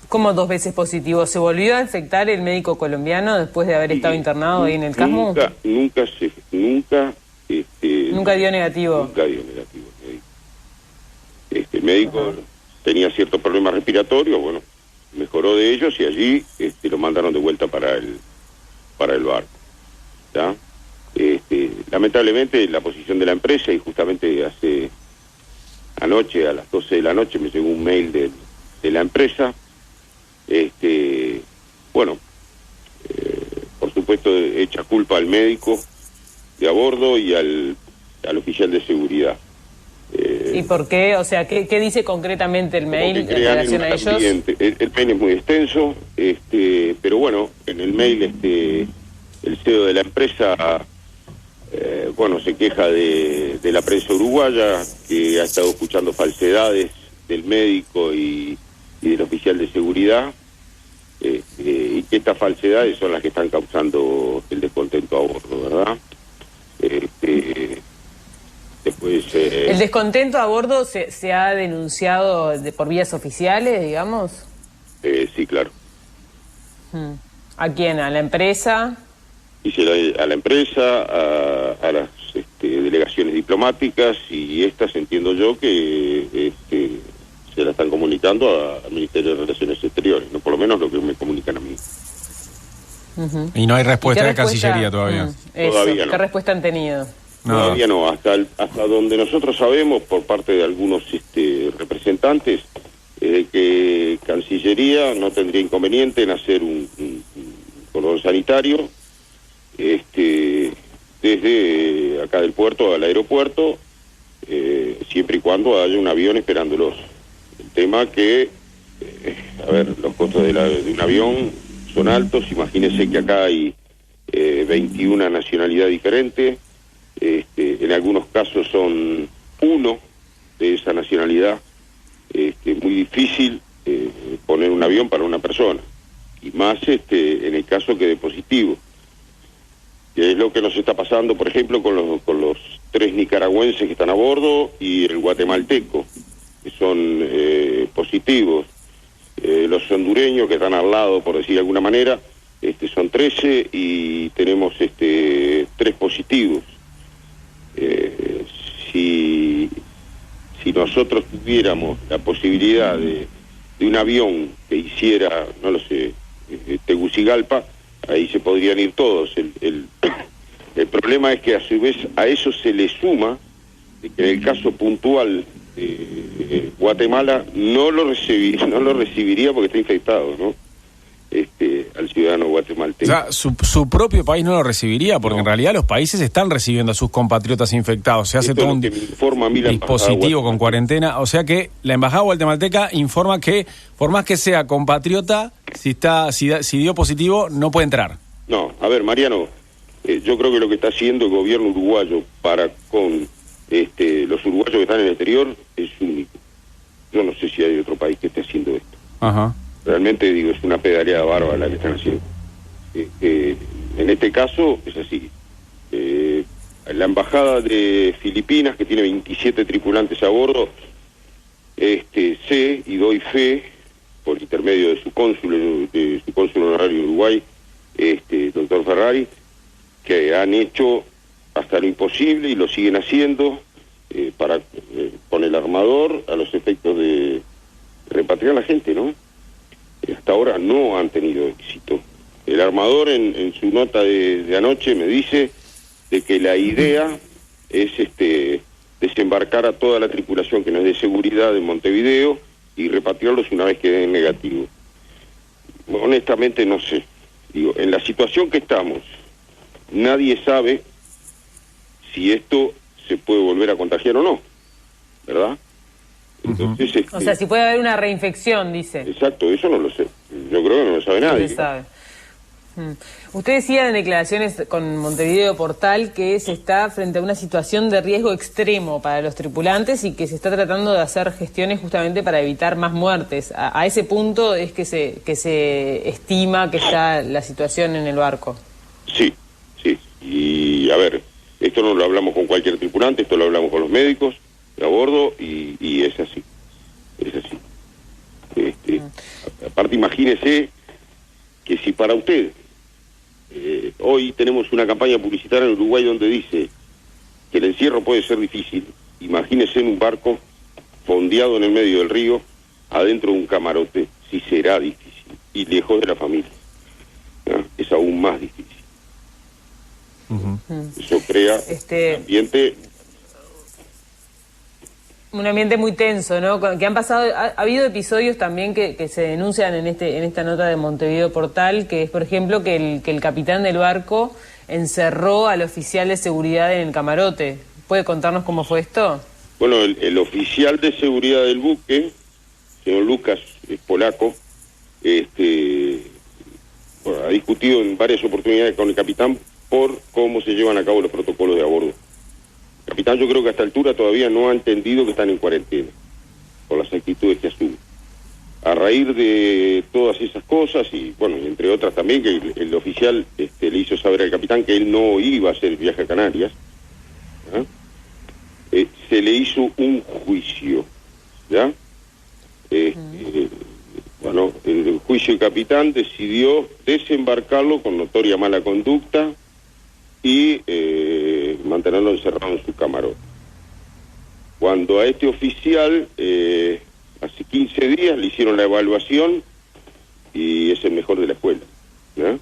¿Cómo 2 veces positivo? ¿Se volvió a infectar el médico colombiano después de haber estado internado ahí en el CASMU? Nunca dio negativo. Nunca dio negativo el médico tenía ciertos problemas respiratorios, bueno, mejoró de ellos y allí lo mandaron de vuelta para el barco. ¿Ya? Lamentablemente la posición de la empresa, y justamente anoche a las 12 de la noche me llegó un mail de la empresa, por supuesto echa culpa al médico de a bordo y al oficial de seguridad. ¿Y por qué? O sea, ¿qué dice concretamente el mail en relación a ellos? El mail es muy extenso, pero bueno, en el mail el CEO de la empresa se queja de la prensa uruguaya, que ha estado escuchando falsedades del médico y del oficial de seguridad, y que estas falsedades son las que están causando el descontento a bordo, ¿verdad? Después, ¿el descontento a bordo se ha denunciado por vías oficiales, digamos? Sí, claro. ¿A quién? ¿A la empresa? A la empresa, a las delegaciones diplomáticas, y estas entiendo yo que se la están comunicando al Ministerio de Relaciones Exteriores, no por lo menos lo que me comunican a mí. Y no hay respuesta de Cancillería todavía. Todavía no. ¿Qué respuesta han tenido? Todavía no, hasta donde nosotros sabemos por parte de algunos representantes, que Cancillería no tendría inconveniente en hacer un cordón sanitario desde acá del puerto al aeropuerto, siempre y cuando haya un avión esperándolos. El tema que, los costos de un avión son altos. Imagínense que acá hay 21 nacionalidades diferentes, en algunos casos son uno de esa nacionalidad. Muy difícil poner un avión para una persona, y más en el caso que de positivo, que es lo que nos está pasando, por ejemplo, con los 3 nicaragüenses que están a bordo y el guatemalteco, que son positivos. Los hondureños que están al lado, por decir de alguna manera, son 13, y tenemos 3 positivos. Si nosotros tuviéramos la posibilidad de un avión que hiciera, no lo sé, Tegucigalpa, ahí se podrían ir todos. El problema es que a su vez a eso se le suma que en el caso puntual Guatemala no lo recibiría porque está infectado, ¿no? Al ciudadano guatemalteco. O sea, su propio país no lo recibiría, porque en realidad los países están recibiendo a sus compatriotas infectados. Se hace todo un dispositivo con cuarentena. O sea que la embajada guatemalteca informa que, por más que sea compatriota, si dio positivo, no puede entrar. No, a ver, Mariano, yo creo que lo que está haciendo el gobierno uruguayo para con los uruguayos que están en el exterior es único. Yo no sé si hay otro país que esté haciendo esto. Ajá. Realmente, digo, es una pedaleada bárbara la que están haciendo. En este caso es así. La embajada de Filipinas, que tiene 27 tripulantes a bordo, sé y doy fe, por intermedio de su cónsul honorario en Uruguay, doctor Ferrari, que han hecho hasta lo imposible y lo siguen haciendo para con el armador a los efectos de repatriar a la gente, ¿no? Hasta ahora no han tenido éxito. El armador en su nota de anoche me dice de que la idea es desembarcar a toda la tripulación que no es de seguridad en Montevideo y repatriarlos una vez que den negativo. Honestamente no sé. Digo, en la situación que estamos, nadie sabe si esto se puede volver a contagiar o no, ¿verdad? Entonces, o sea, si puede haber una reinfección, dice. Exacto, eso no lo sé. Yo creo que no lo sabe nadie. No se sabe. Usted decía en declaraciones con Montevideo Portal que se está frente a una situación de riesgo extremo para los tripulantes y que se está tratando de hacer gestiones justamente para evitar más muertes. A ese punto es que se estima que está la situación en el barco. Sí. Y a ver, esto no lo hablamos con cualquier tripulante, esto lo hablamos con los médicos de a bordo y es así. Es así. Aparte, imagínese que si para usted hoy tenemos una campaña publicitaria en Uruguay donde dice que el encierro puede ser difícil, imagínese en un barco fondeado en el medio del río, adentro de un camarote, si será difícil, y lejos de la familia. ¿No? Es aún más difícil. Eso crea un ambiente muy tenso, ¿no? Que han pasado, ha habido episodios también que se denuncian en esta nota de Montevideo Portal, que es, por ejemplo, que el capitán del barco encerró al oficial de seguridad en el camarote. ¿Puede contarnos cómo fue esto? Bueno, el oficial de seguridad del buque, señor Lucas, es polaco, ha discutido en varias oportunidades con el capitán por cómo se llevan a cabo los protocolos de a bordo. El capitán, yo creo que a esta altura todavía no ha entendido que están en cuarentena, por las actitudes que asumen. A raíz de todas esas cosas, y bueno, entre otras también, que el oficial le hizo saber al capitán que él no iba a hacer el viaje a Canarias, ¿ah? Se le hizo un juicio, ¿ya? Bueno, el juicio del capitán decidió desembarcarlo con notoria mala conducta y mantenerlo encerrado en su camarote. Cuando a este oficial, hace 15 días, le hicieron la evaluación y es el mejor de la escuela, ¿no?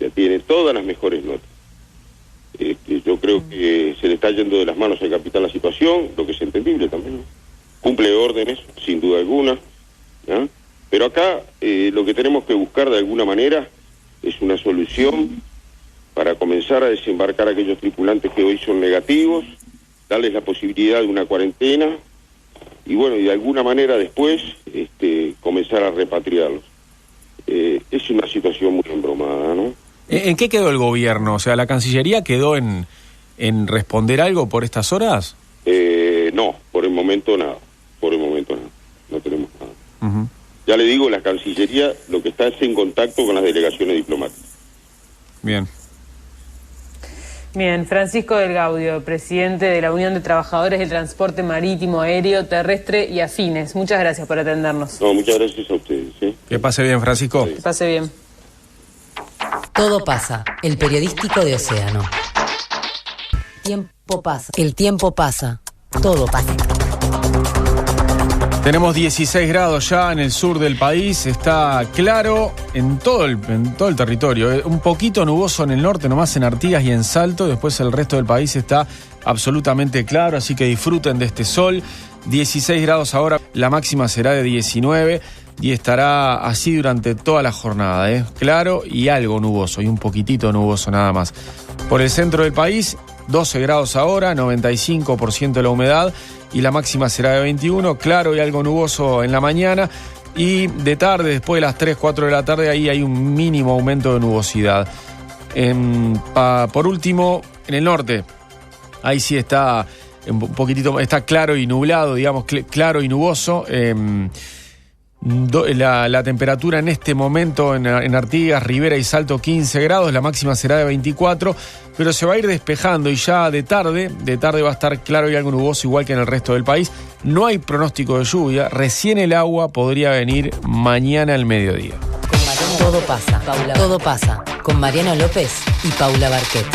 Ya tiene todas las mejores notas. Yo creo que se le está yendo de las manos al capitán la situación, lo que es entendible también, ¿no? Cumple órdenes, sin duda alguna, ¿no? Pero acá lo que tenemos que buscar de alguna manera es una solución para comenzar a desembarcar a aquellos tripulantes que hoy son negativos, darles la posibilidad de una cuarentena y bueno, y de alguna manera después comenzar a repatriarlos. Es una situación muy embromada, ¿no? ¿En qué quedó el gobierno? O sea, ¿la Cancillería quedó en responder algo por estas horas? No, por el momento nada. No tenemos nada. Ya le digo, la Cancillería lo que está es en contacto con las delegaciones diplomáticas. Bien, Francisco del Gaudio, presidente de la Unión de Trabajadores del Transporte Marítimo, Aéreo, Terrestre y Afines. Muchas gracias por atendernos. No, muchas gracias a ustedes. Que pase bien, Francisco. Que pase bien. Todo pasa, el periodístico de Océano. Tiempo pasa. El tiempo pasa. Todo pasa. Tenemos 16 grados ya en el sur del país, está claro en todo el territorio, un poquito nuboso en el norte, nomás en Artigas y en Salto, después el resto del país está absolutamente claro, así que disfruten de este sol. 16 grados ahora, la máxima será de 19 y estará así durante toda la jornada, claro y algo nuboso, y un poquitito nuboso nada más. Por el centro del país, 12 grados ahora, 95% de la humedad, y la máxima será de 21, claro y algo nuboso en la mañana, y de tarde, después de las 3, 4 de la tarde, ahí hay un mínimo aumento de nubosidad. Por último, en el norte, ahí sí está un poquitito, está claro y nublado, digamos, claro y nuboso. La temperatura en este momento en Artigas, Rivera y Salto 15 grados, la máxima será de 24, pero se va a ir despejando y ya de tarde va a estar claro y algo nuboso igual que en el resto del país. No hay pronóstico de lluvia, recién el agua podría venir mañana al mediodía. Todo pasa, todo pasa, con Mariano López y Paula Barquet.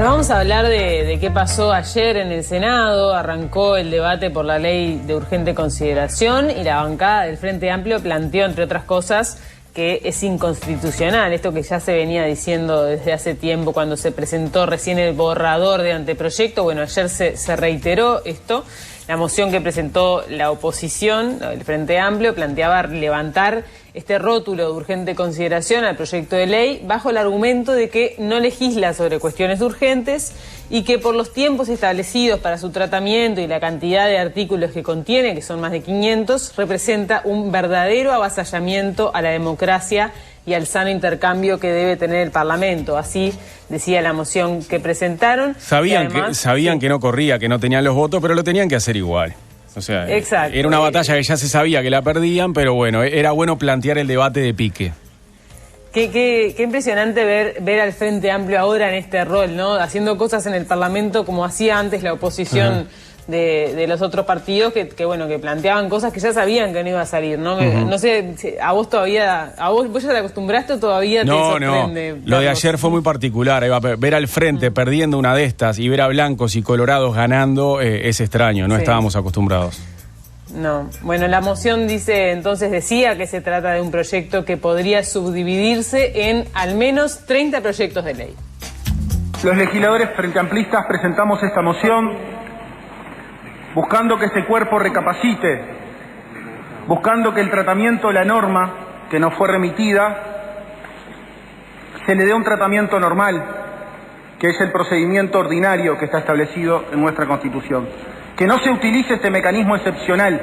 Vamos a hablar de qué pasó ayer en el Senado. Arrancó el debate por la ley de urgente consideración y la bancada del Frente Amplio planteó, entre otras cosas, que es inconstitucional. Esto que ya se venía diciendo desde hace tiempo cuando se presentó recién el borrador de anteproyecto. Bueno, ayer se reiteró esto. La moción que presentó la oposición, el Frente Amplio, planteaba levantar este rótulo de urgente consideración al proyecto de ley bajo el argumento de que no legisla sobre cuestiones urgentes y que por los tiempos establecidos para su tratamiento y la cantidad de artículos que contiene, que son más de 500, representa un verdadero avasallamiento a la democracia y al sano intercambio que debe tener el Parlamento. Así decía la moción que presentaron. Sabían que no corría, que no tenían los votos, pero lo tenían que hacer igual. O sea, exacto. Era una batalla que ya se sabía que la perdían, pero bueno, era bueno plantear el debate de pique. Qué impresionante ver al Frente Amplio ahora en este rol, ¿no? Haciendo cosas en el Parlamento como hacía antes la oposición de los otros partidos que planteaban cosas que ya sabían que no iba a salir, ¿no? No sé, a vos vos ya te acostumbraste o todavía te sorprende. No, lo de ayer fue muy particular, Eva, ver al frente perdiendo una de estas y ver a blancos y colorados ganando es extraño, no estábamos acostumbrados. No, bueno, la moción decía que se trata de un proyecto que podría subdividirse en al menos 30 proyectos de ley. Los legisladores frenteamplistas presentamos esta moción buscando que este cuerpo recapacite, buscando que el tratamiento de la norma que nos fue remitida se le dé un tratamiento normal, que es el procedimiento ordinario que está establecido en nuestra Constitución. Que no se utilice este mecanismo excepcional.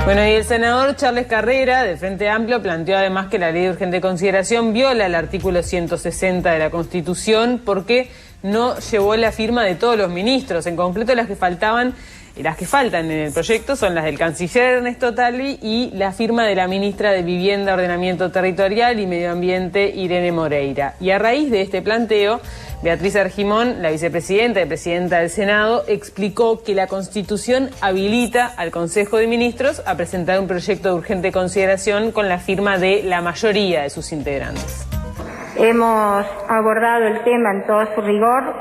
Bueno, y el senador Charles Carrera, del Frente Amplio, planteó además que la ley de urgente consideración viola el artículo 160 de la Constitución porque no llevó la firma de todos los ministros. En concreto, las que faltan en el proyecto son las del canciller Ernesto Talvi y la firma de la ministra de Vivienda, Ordenamiento Territorial y Medio Ambiente, Irene Moreira. Y a raíz de este planteo, Beatriz Argimón, la vicepresidenta y presidenta del Senado, explicó que la Constitución habilita al Consejo de Ministros a presentar un proyecto de urgente consideración con la firma de la mayoría de sus integrantes. Hemos abordado el tema en todo su rigor,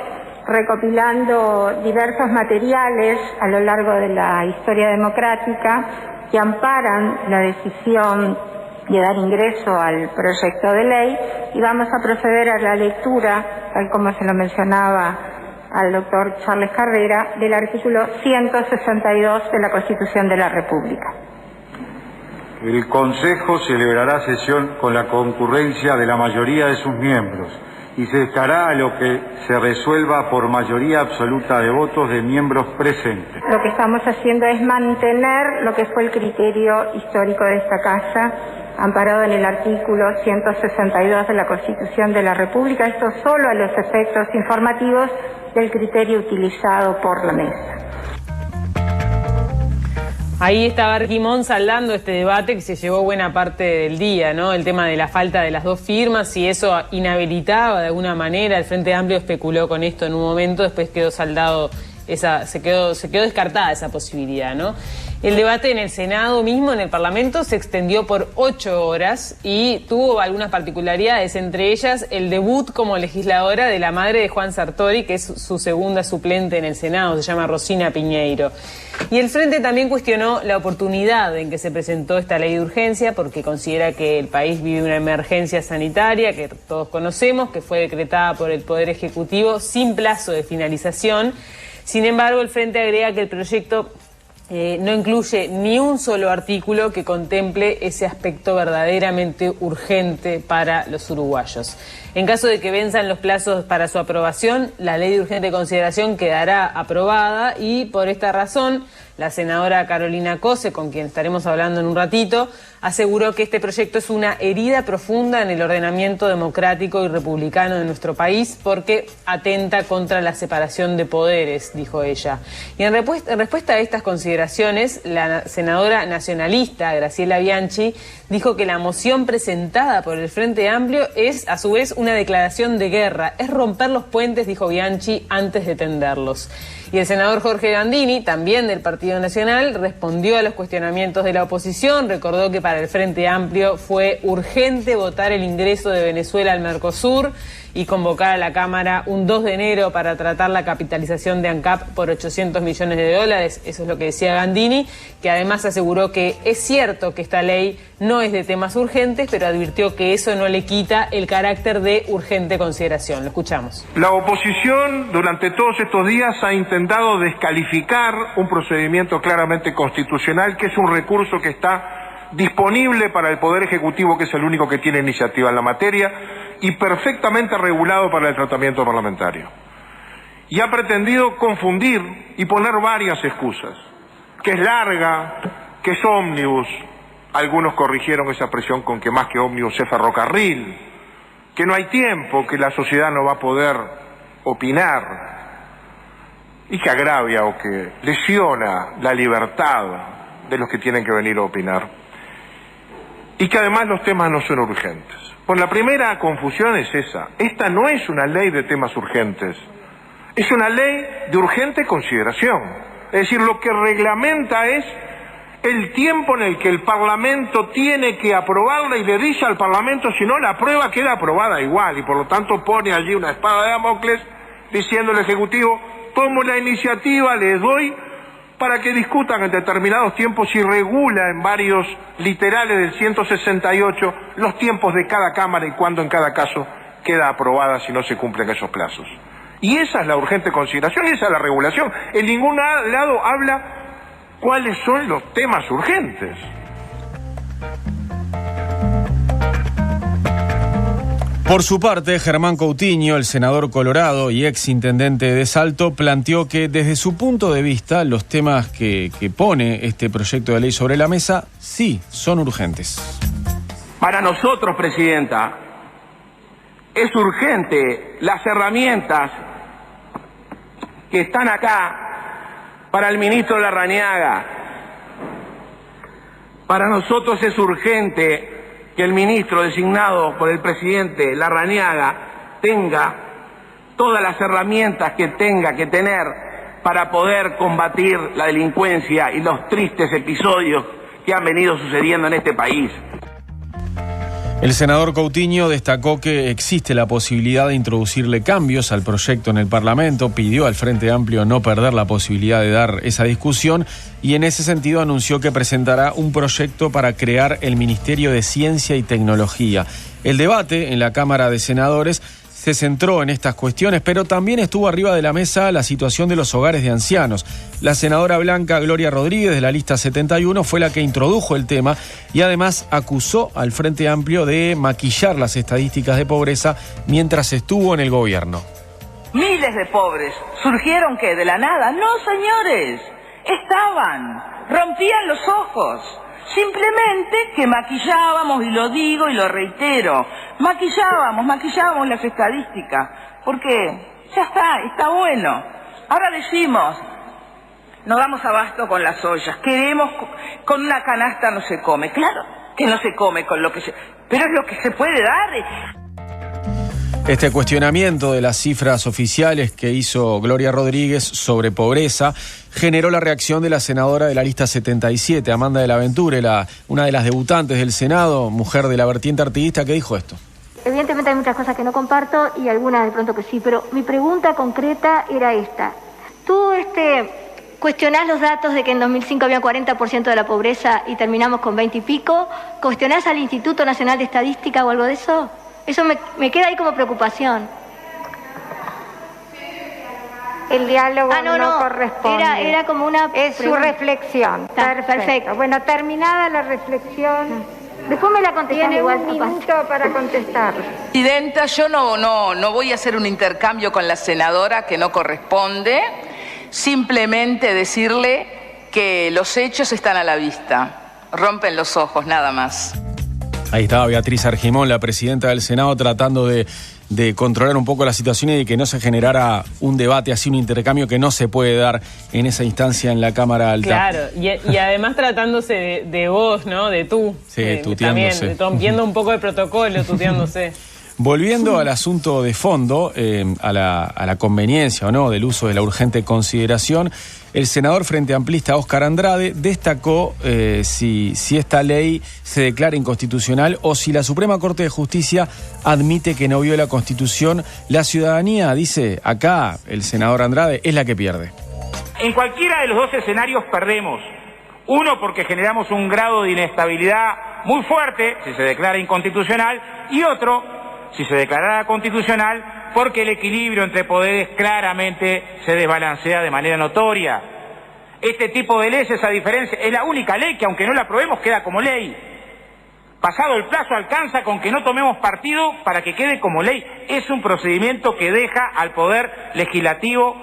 recopilando diversos materiales a lo largo de la historia democrática que amparan la decisión de dar ingreso al proyecto de ley, y vamos a proceder a la lectura, tal como se lo mencionaba al doctor Charles Carrera, del artículo 162 de la Constitución de la República. El Consejo celebrará sesión con la concurrencia de la mayoría de sus miembros y se estará a lo que se resuelva por mayoría absoluta de votos de miembros presentes. Lo que estamos haciendo es mantener lo que fue el criterio histórico de esta Casa, amparado en el artículo 162 de la Constitución de la República, esto solo a los efectos informativos del criterio utilizado por la mesa. Ahí estaba Argimón saldando este debate que se llevó buena parte del día, ¿no? El tema de la falta de las dos firmas, si eso inhabilitaba de alguna manera. El Frente Amplio especuló con esto en un momento, después quedó saldado se quedó descartada esa posibilidad, ¿no? El debate en el Senado mismo, en el Parlamento, se extendió por 8 horas y tuvo algunas particularidades, entre ellas el debut como legisladora de la madre de Juan Sartori, que es su segunda suplente en el Senado, se llama Rosina Piñeiro. Y el Frente también cuestionó la oportunidad en que se presentó esta ley de urgencia porque considera que el país vive una emergencia sanitaria que todos conocemos, que fue decretada por el Poder Ejecutivo sin plazo de finalización. Sin embargo, el Frente agrega que el proyecto no incluye ni un solo artículo que contemple ese aspecto verdaderamente urgente para los uruguayos. En caso de que venzan los plazos para su aprobación, la ley de urgente consideración quedará aprobada y por esta razón la senadora Carolina Cose, con quien estaremos hablando en un ratito, aseguró que este proyecto es una herida profunda en el ordenamiento democrático y republicano de nuestro país porque atenta contra la separación de poderes, dijo ella. Y en respuesta a estas consideraciones, la senadora nacionalista Graciela Bianchi dijo que la moción presentada por el Frente Amplio es, a su vez, una declaración de guerra. Es romper los puentes, dijo Bianchi, antes de tenderlos. Y el senador Jorge Gandini, también del Partido Nacional, respondió a los cuestionamientos de la oposición, recordó que para el Frente Amplio fue urgente votar el ingreso de Venezuela al Mercosur y convocar a la Cámara un 2 de enero para tratar la capitalización de ANCAP por $800 millones. Eso es lo que decía Gandini, que además aseguró que es cierto que esta ley no es de temas urgentes, pero advirtió que eso no le quita el carácter de urgente consideración. Lo escuchamos. La oposición durante todos estos días ha intentado descalificar un procedimiento claramente constitucional, que es un recurso que está disponible para el Poder Ejecutivo, que es el único que tiene iniciativa en la materia, y perfectamente regulado para el tratamiento parlamentario. Y ha pretendido confundir y poner varias excusas, que es larga, que es ómnibus, algunos corrigieron esa expresión con que más que ómnibus es ferrocarril, que no hay tiempo, que la sociedad no va a poder opinar, y que agravia o que lesiona la libertad de los que tienen que venir a opinar, y que además los temas no son urgentes. Pues la primera confusión es esa. Esta no es una ley de temas urgentes. Es una ley de urgente consideración. Es decir, lo que reglamenta es el tiempo en el que el Parlamento tiene que aprobarla y le dice al Parlamento, si no la aprueba queda aprobada igual, y por lo tanto pone allí una espada de Damocles diciendo al Ejecutivo, tomo la iniciativa, les doy para que discutan en determinados tiempos y regula en varios literales del 168 los tiempos de cada Cámara y cuándo en cada caso queda aprobada si no se cumplen esos plazos. Y esa es la urgente consideración y esa es la regulación. En ningún lado habla cuáles son los temas urgentes. Por su parte, Germán Coutinho, el senador colorado y ex intendente de Salto, planteó que desde su punto de vista los temas que pone este proyecto de ley sobre la mesa sí son urgentes. Para nosotros, Presidenta, es urgente las herramientas que están acá para el ministro Larrañaga. Para nosotros es urgente que el ministro designado por el presidente Larrañaga tenga todas las herramientas que tenga que tener para poder combatir la delincuencia y los tristes episodios que han venido sucediendo en este país. El senador Coutinho destacó que existe la posibilidad de introducirle cambios al proyecto en el Parlamento, pidió al Frente Amplio no perder la posibilidad de dar esa discusión y en ese sentido anunció que presentará un proyecto para crear el Ministerio de Ciencia y Tecnología. El debate en la Cámara de Senadores se centró en estas cuestiones, pero también estuvo arriba de la mesa la situación de los hogares de ancianos. La senadora blanca Gloria Rodríguez, de la lista 71, fue la que introdujo el tema y además acusó al Frente Amplio de maquillar las estadísticas de pobreza mientras estuvo en el gobierno. Miles de pobres. ¿Surgieron qué? ¿De la nada? No, señores. Estaban. Rompían los ojos. Simplemente que maquillábamos, y lo digo y lo reitero, maquillábamos las estadísticas, porque ya está bueno. Ahora decimos, no damos abasto con las ollas, queremos, con una canasta no se come. Claro que no se come con lo que se... pero es lo que se puede dar. Este cuestionamiento de las cifras oficiales que hizo Gloria Rodríguez sobre pobreza generó la reacción de la senadora de la lista 77, Amanda de la Venture, una de las debutantes del Senado, mujer de la vertiente artiguista, que dijo esto. Evidentemente hay muchas cosas que no comparto y algunas de pronto que sí, pero mi pregunta concreta era esta. ¿Tú cuestionás los datos de que en 2005 había 40% de la pobreza y terminamos con 20 y pico? ¿Cuestionás al Instituto Nacional de Estadística o algo de eso? Eso me queda ahí como preocupación. El diálogo no corresponde. Era como una... Es su reflexión. Perfecto. Bueno, terminada la reflexión... Después me la contestan igual. Tiene un minuto para contestar. Presidenta, yo no voy a hacer un intercambio con la senadora que no corresponde. Simplemente decirle que los hechos están a la vista. Rompen los ojos, nada más. Ahí estaba Beatriz Argimón, la presidenta del Senado, tratando de controlar un poco la situación y de que no se generara un debate, así un intercambio que no se puede dar en esa instancia en la Cámara Alta. Claro, y además tratándose de vos, ¿no? De tú. Sí, tuteándose. También, viendo un poco el protocolo, tuteándose. Volviendo al asunto de fondo, a la conveniencia o no del uso de la urgente consideración, el senador frente amplista Óscar Andrade destacó si esta ley se declara inconstitucional o si la Suprema Corte de Justicia admite que no viola la Constitución. La ciudadanía, dice acá el senador Andrade, es la que pierde. En cualquiera de los dos escenarios perdemos. Uno, porque generamos un grado de inestabilidad muy fuerte si se declara inconstitucional, y otro, si se declarara constitucional, porque el equilibrio entre poderes claramente se desbalancea de manera notoria. Este tipo de leyes, a diferencia, es la única ley que aunque no la aprobemos queda como ley. Pasado el plazo alcanza con que no tomemos partido para que quede como ley. Es un procedimiento que deja al poder legislativo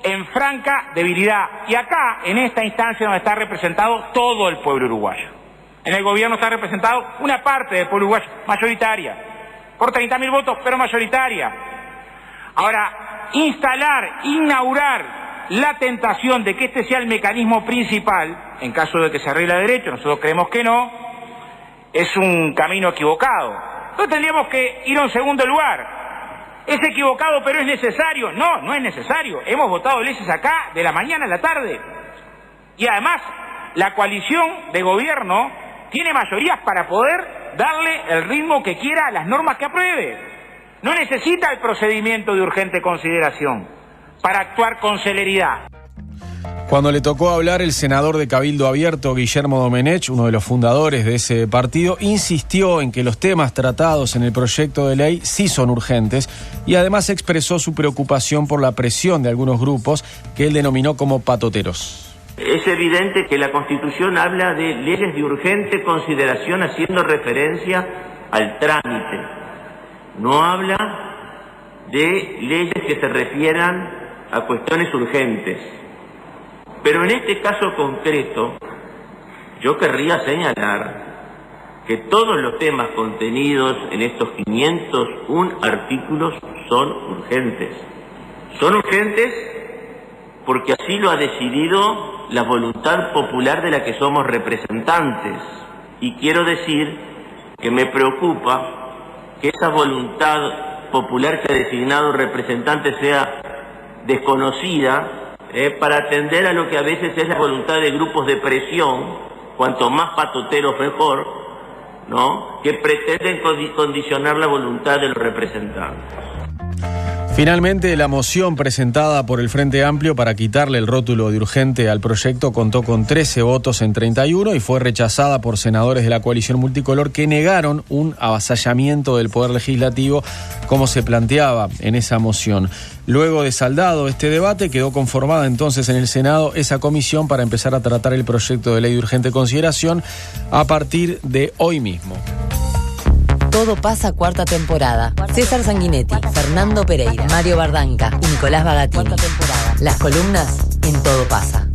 en franca debilidad. Y acá, en esta instancia, donde está representado todo el pueblo uruguayo. En el gobierno está representado una parte del pueblo uruguayo, mayoritaria. Por 30.000 votos, pero mayoritaria. Ahora, inaugurar la tentación de que este sea el mecanismo principal, en caso de que se arregle a derecho, nosotros creemos que no, es un camino equivocado. Entonces tendríamos que ir a un segundo lugar. ¿Es equivocado pero es necesario? No, no es necesario. Hemos votado leyes acá de la mañana a la tarde. Y además, la coalición de gobierno tiene mayorías para poder darle el ritmo que quiera a las normas que apruebe. No necesita el procedimiento de urgente consideración para actuar con celeridad. Cuando le tocó hablar, el senador de Cabildo Abierto, Guillermo Domenech, uno de los fundadores de ese partido, insistió en que los temas tratados en el proyecto de ley sí son urgentes y además expresó su preocupación por la presión de algunos grupos que él denominó como patoteros. Es evidente que la Constitución habla de leyes de urgente consideración haciendo referencia al trámite. No habla de leyes que se refieran a cuestiones urgentes. Pero en este caso concreto, yo querría señalar que todos los temas contenidos en estos 501 artículos son urgentes. Son urgentes porque así lo ha decidido la voluntad popular de la que somos representantes. Y quiero decir que me preocupa que esa voluntad popular que ha designado representante sea desconocida para atender a lo que a veces es la voluntad de grupos de presión, cuanto más patoteros mejor, ¿no?, que pretenden condicionar la voluntad de los representantes. Finalmente, la moción presentada por el Frente Amplio para quitarle el rótulo de urgente al proyecto contó con 13 votos en 31 y fue rechazada por senadores de la coalición multicolor que negaron un avasallamiento del Poder Legislativo como se planteaba en esa moción. Luego de saldado este debate, quedó conformada entonces en el Senado esa comisión para empezar a tratar el proyecto de ley de urgente consideración a partir de hoy mismo. Todo pasa, cuarta temporada. César Sanguinetti, Fernando Pereira, Mario Bardanca y Nicolás Bagatini. Las columnas en Todo pasa.